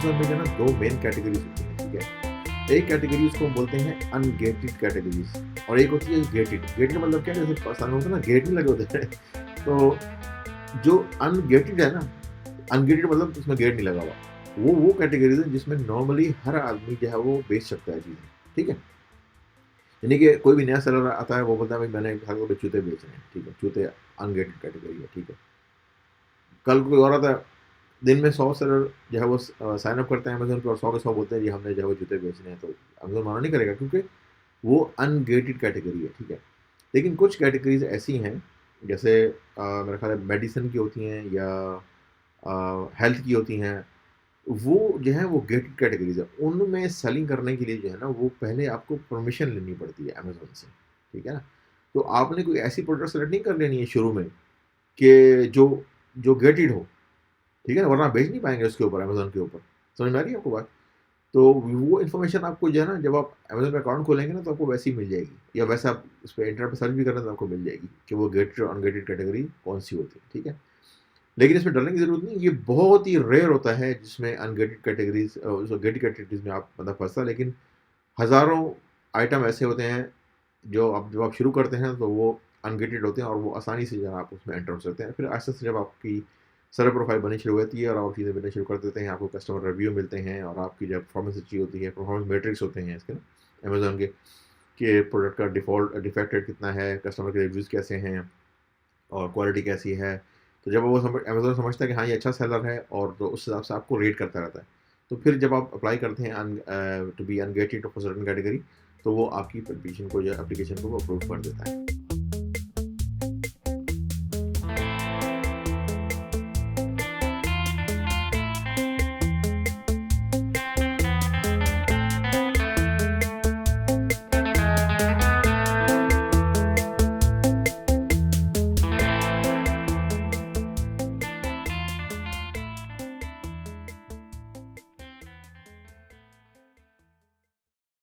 Amazon में जो है ना 2 मेन कैटेगरीज़ होती हैं, ठीक है? एक कैटेगरी उसको हम बोलते हैं अनगेटेड कैटेगरीज़ और एक होती है गेटेड। गेटेड मतलब क्या है, जैसे पाकिस्तान में होता है ना गेट नहीं लगे होते हैं तो जो अनगेटेड है ना, अनगेटेड मतलब उसमें गेट नहीं लगा हुआ। वो कैटेगरीज़ है जिसमें नॉर्मली हर आदमी जो है वो बेच सकता है चीज़ें, ठीक है? यानी कि कोई भी नया सेलर आता है वो बोलता है भाई मैंने हर वक्त जूते बेचने हैं, ठीक है? जूते अनगेटेड कैटेगरी है, ठीक है? कल कोई और आता है, दिन में 100 सेलर जो है वो साइन अप करते हैं अमेज़न पे और 100 के 100 बोलते हैं जी हमने जो है वो जूते बेचने हैं, तो अमेज़न मना नहीं करेगा क्योंकि वो अनगेटेड कैटेगरी है, ठीक है? लेकिन कुछ कैटेगरीज़ ऐसी हैं जैसे मेरा ख़्याल है मेडिसिन की होती हैं या हेल्थ की होती हैं, वो जो है वो गेटेड कैटेगरीज़ है। उनमें सेलिंग करने के लिए जो है ना वो पहले आपको परमिशन लेनी पड़ती है अमेज़न से, ठीक है ना? तो आपने कोई ऐसी प्रोडक्ट सेलेक्ट नहीं कर लेनी है शुरू में कि जो गेटेड हो, ठीक है ना? वरना आप बेच नहीं पाएँगे उसके ऊपर अमेज़न के ऊपर। समझ में आ रही है आपको बात? तो वो इन्फॉर्मेशन आपको जो है ना जब आप अमेज़न पे अकाउंट खोलेंगे ना तो आपको वैसे ही मिल जाएगी या वैसे आप उस पे इंटरनेट पे सर्च भी करें तो आपको मिल जाएगी कि वो गेटेड और अनगेटेड कैटेगरी कौन-सी होती है, ठीक है? लेकिन इसमें डरने की ज़रूरत नहीं है, ये बहुत ही रेयर होता है जिसमें अनगेटेड कैटेगरीज़ जो गेटेड कैटेगरीज़ में आप बंदा फँसता है, लेकिन हज़ारों आइटम ऐसे होते हैं जो आप जब आप शुरू करते हैं तो वो अनगेटेड होते हैं और वो आसानी से जो है आप उसमें एंटर हो सकते हैं। फिर आहिस्ता से जब आपकी सेलर प्रोफाइल बननी शुरू होती है और आप चीज़ें मिलना शुरू कर देते हैं, आपको कस्टमर रिव्यू मिलते हैं और आपकी जब परफॉर्मेंस अच्छी होती है, परफॉर्मेंस मैट्रिक्स होते हैं इसके ना अमेज़न के, कि प्रोडक्ट का डिफेक्ट रेट कितना है, कस्टमर के रिव्यूज़ कैसे हैं और क्वालिटी कैसी है। तो जब वो अमेज़न समझता है कि हाँ, ये अच्छा सेलर है और तो उस हिसाब से आपको रेट करता रहता है। तो फिर जब आप अप्लाई करते हैं to be ungated for certain category, तो वो आपकी एप्लीकेशन को जो है अप्लीकेशन को वो अप्रूव कर देता है।